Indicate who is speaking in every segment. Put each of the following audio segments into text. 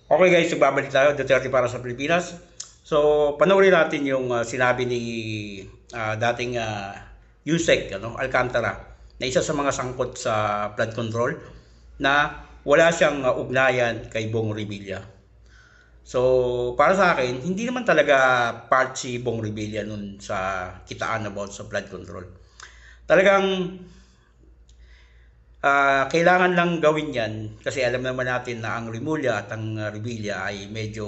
Speaker 1: Okay guys, nagbabalik tayo, Duterte para sa Pilipinas. So, panoorin natin yung sinabi ni dating Yusek Alcantara na isa sa mga sangkot sa flood control na wala siyang ugnayan kay Bong Revilla. So, para sa akin, hindi naman talaga part si Bong Revilla nun sa kitaan about sa flood control. Talagang kailangan lang gawin yan kasi alam naman natin na ang Rimulya at ang Revilla ay medyo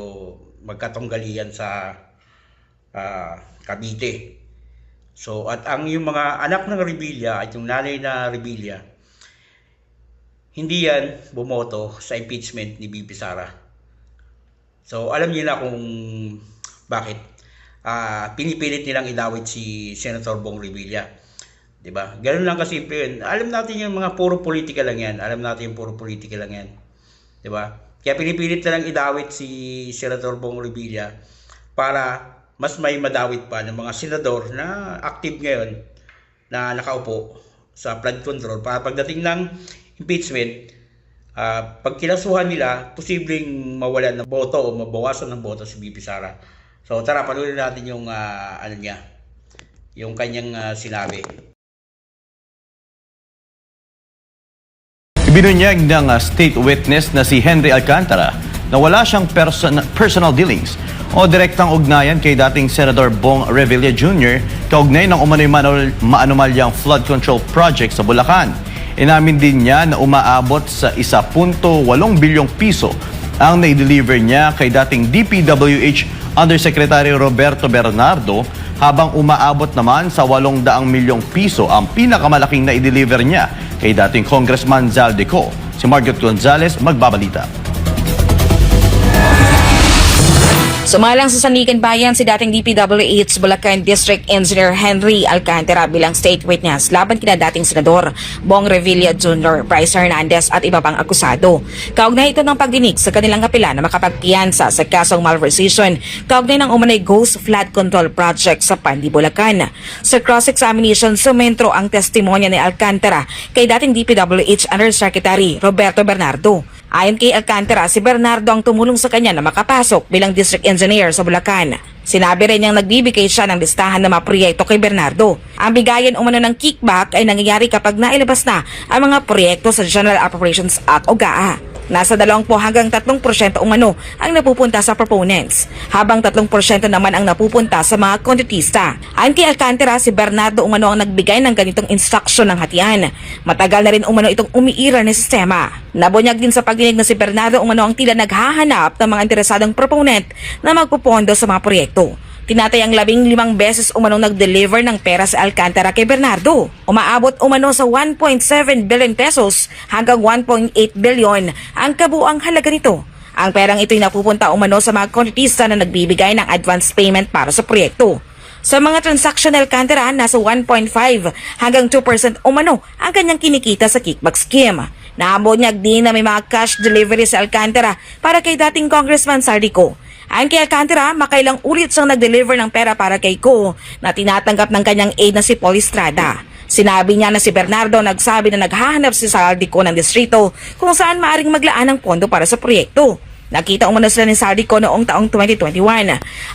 Speaker 1: magkatunggalian sa Cavite. So at yung mga anak ng Revilla at yung nanay na Revilla, hindi yan bumoto sa impeachment ni VP Sara. So alam niyo na kung bakit pinipilit nilang idawit si Senator Bong Revilla. Diba? Ganun lang kasi yun. Alam natin yung mga puro politika lang yan. Diba? Kaya pinipilit na lang idawit si Senator Bong Revilla para mas may madawit pa ng mga senador na active ngayon na nakaupo sa flood control para pagdating ng impeachment, pag kinasuhan nila, posibleng mawalan ng boto o mabawasan ng boto si VP Sara. So tara, panuloy natin yung yung kanyang sinabi.
Speaker 2: Ibinunyag ng state witness na si Henry Alcantara na wala siyang personal dealings o direktang ugnayan kay dating Senator Bong Revilla Jr. kaugnay ng umano'y maanumalyang flood control project sa Bulacan. Inamin din niya na umaabot sa 1.8 bilyong piso ang na-deliver niya kay dating DPWH Undersecretary Roberto Bernardo habang umaabot naman sa 800 milyong piso ang pinakamalaking na-deliver niya kay dating Congressman Zaldico. Si Margaret Gonzalez magbabalita.
Speaker 3: Sumalang sa Sanligan Bayan si dating DPWH Bulacan District Engineer Henry Alcantara bilang state witness laban kina dating Senador Bong Revilla Jr., Bryce Hernandez at iba pang akusado. Kaugnay ito ng pagdinig sa kanilang apela na makapagpiyansa sa kasong malversation kaugnay ng umanay Ghost Flood Control Project sa Pandi, Bulacan. Sa cross-examination, sumentro ang testimonya ni Alcantara kay dating DPWH Undersecretary Roberto Bernardo. Ayon kay Alcantara, si Bernardo ang tumulong sa kanya na makapasok bilang district engineer sa Bulacan. Sinabi rin niyang nagbibigay siya ng listahan ng mga proyekto kay Bernardo. Ang bigayan umano ng kickback ay nangyayari kapag nailabas na ang mga proyekto sa General Appropriations Act o GAA. Nasa 20 hanggang 3% umano ang napupunta sa proponents, habang 3% naman ang napupunta sa mga kontratista. Ayon kay Alcantara, si Bernardo umano ang nagbigay ng ganitong instruksyon ng hatian. Matagal na rin umano itong umiiral na sistema. Nabunyag din sa pagdinig na si Bernardo umano ang tila naghahanap ng mga interesadong proponent na magpupondo sa mga proyekto. Tinatayang 15 beses umanong nag-deliver ng pera sa Alcantara kay Bernardo. Umaabot umano sa 1.7 billion pesos hanggang 1.8 billion ang kabuang halaga nito. Ang perang ito'y napupunta umano sa mga kontratista na nagbibigay ng advance payment para sa proyekto. Sa mga transaction ng Alcantara, nasa 1.5 hanggang 2% umano ang kanyang kinikita sa kickback scheme. Naabonyag din na may mga cash delivery sa Alcantara para kay dating Congressman Zaldico. Ayon kay Alcantara, makailang ulit siyang nag-deliver ng pera para kay Ko na tinatanggap ng kanyang aide na si Paul Estrada. Sinabi niya na si Bernardo nagsabi na naghahanap si Zaldico ng distrito kung saan maaring maglaan ng pondo para sa proyekto. Nakita umano sila ni Zaldico noong taong 2021.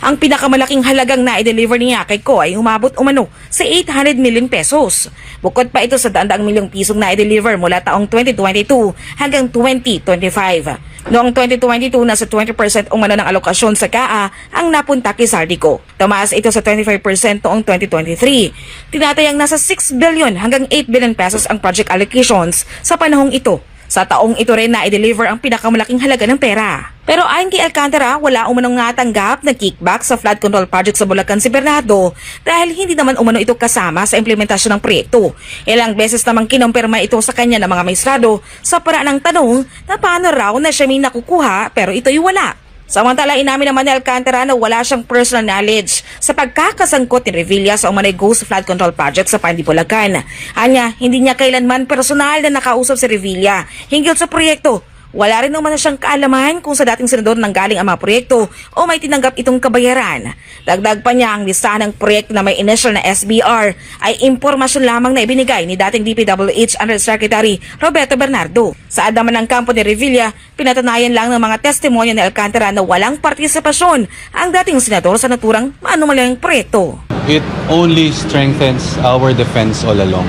Speaker 3: Ang pinakamalaking halagang na-deliver niya kay Ko ay umabot umano sa 800 million pesos. Bukod pa ito sa daang milyong pisong na-deliver mula taong 2022 hanggang 2025. Noong 2022, nasa 20% umano ng alokasyon sa GAA ang napunta kay Zaldico. Tumaas ito sa 25% noong 2023. Tinatayang nasa 6 billion hanggang 8 billion pesos ang project allocations sa panahong ito. Sa taong ito rin na-deliver ang pinakamalaking halaga ng pera. Pero ayon kay Alcantara, wala umanong natanggap na kickback sa flood control project sa Bulacan si Bernardo dahil hindi naman umano ito kasama sa implementasyon ng proyekto. Ilang beses namang kinumpirma ito sa kanya ng mga maestrado sa paraan ng tanong na paano raw na siya may nakukuha pero ito'y wala. Samantala, inamin naman ni Alcantara na wala siyang personal knowledge sa pagkakasangkot ni Revilla sa umanay Ghost Flood Control Project sa Pandi, Bulacan. Anya, hindi niya kailanman personal na nakausap si Revilla hinggil sa proyekto. Wala rin naman na siyang kaalaman kung sa dating senador nanggaling ang mga proyekto o may tinanggap itong kabayaran. Dagdag pa niya ang listahan ng proyekto na may initial na SBR ay impormasyon lamang na ibinigay ni dating DPWH Undersecretary Roberto Bernardo. Sa adaman ng kampo ni Revilla, pinatanayan lang ng mga testimonya ni Alcantara na walang partisipasyon ang dating senador sa naturang maanumalyang proyekto.
Speaker 4: It only strengthens our defense all along.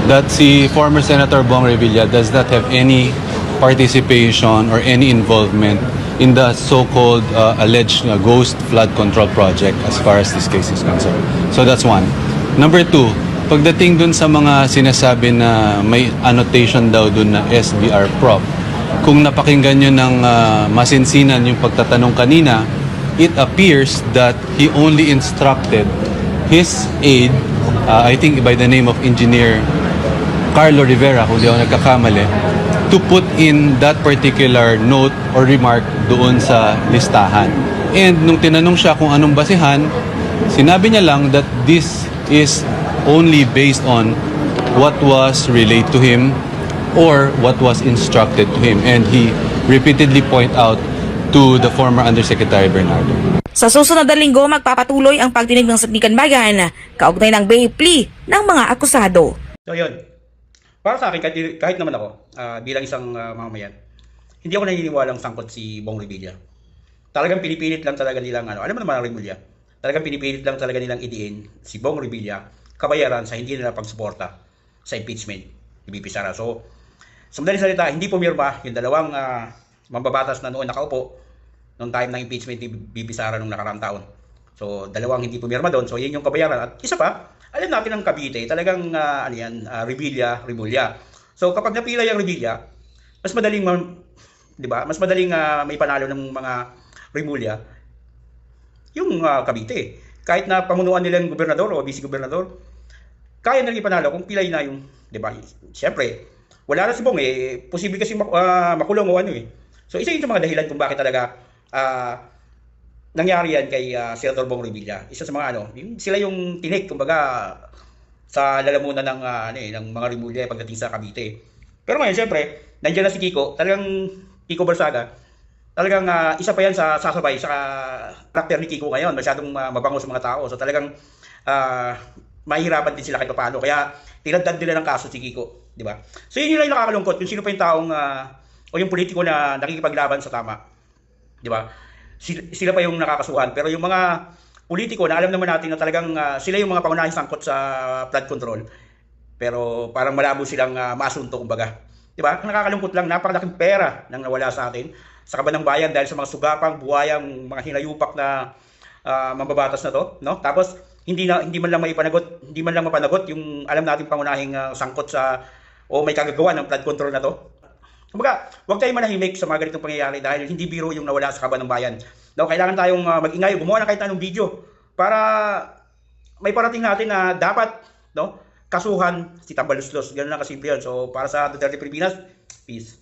Speaker 4: That si former Senator Bong Revilla does not have any participation or any involvement in the so-called alleged ghost flood control project as far as this case is concerned. So that's one. Number two, pagdating dun sa mga sinasabi na may annotation daw dun na SBR prop, kung napakinggan nyo ng masinsinan yung pagtatanong kanina, it appears that he only instructed his aide, I think by the name of Engineer Carlo Rivera, kung di ako nagkakamali, to put in that particular note or remark doon sa listahan. And nung tinanong siya kung anong basihan, sinabi niya lang that this is only based on what was relayed to him or what was instructed to him. And he repeatedly point out to the former Undersecretary Bernardo.
Speaker 3: Sa susunod na linggo, magpapatuloy ang pagdinig ng Sandigan Bayan kaugnay ng bail plea ng mga akusado.
Speaker 1: So yun, para sa akin, kahit naman ako, bilang isang mamamayan, hindi ako naniniwalang sangkot si Bong Revilla. Talagang pinipilit lang talaga nilang, alam mo naman ang Revilla, talagang pinipilit lang talaga nilang idiin si Bong Revilla kabayaran sa hindi nila pagsuporta sa impeachment ni BP Sara. So, sa madaling salita, hindi pumirma yung dalawang mambabatas na noon nakaupo noong time ng impeachment ni BP Sara noong nakaraang taon. So, dalawang hindi pumirma doon. So, yun yung kabayaran. At isa pa, alam natin ang Cavite, talagang Revilla, Remulla. So, kapag napila yung Revilla, mas madaling, di ba? Mas madaling may panalo ng mga Remulla yung Cavite. Kahit na pamunuan nila yung gobernador o vice-gobernador, kaya na rin panalo kung pilay na yung, di ba? Siyempre, wala na si Bong posible kasi makulong o ano eh. So, isa yun sa mga dahilan kung bakit talaga nangyari yan kay Senator Bong Revilla. Isa sa mga sila yung tinik kumbaga sa lalamunan ng ng mga Remulla pagdating sa Cavite. Pero ngayon siyempre, nandiyan na si Kiko, talagang Kiko Barsaga. Talagang isa pa yan sa sasabay sa karakter ni Kiko ngayon, masyadong mabango sa mga tao. So talagang mahihirapan din sila kahit paano. Kaya tinadtad nila ng kaso si Kiko, di ba? So yun yung nakakalungkot, kung sino pa yung taong o yung politiko na nakikipaglaban sa tama. Di ba? Sila pa yung nakakasuhan, pero yung mga politiko na alam naman natin na talagang sila yung mga pangunahing sangkot sa flood control, pero parang malabo silang masunto kumbaga. 'Di ba? Nakakalungkot lang, napakalaking pera nang nawala sa atin sa kaban ng bayan dahil sa mga sugapang, buhayang, mga hinayupak na mambabatas na 'to, no? Tapos hindi man lang mapanagot yung alam nating pangunahing sangkot sa o may kagagawa ng flood control na 'to. Kumbaga, huwag tayong manahimik sa mga ganitong pangyayari dahil hindi biro yung nawala sa kaban ng bayan. No, kailangan tayong mag-ingay, gumawa ng kahit anong video para may parating natin na dapat kasuhan si Tambaluslos. Ganun lang kasimple yun. So, para sa Duterte Pilipinas, peace.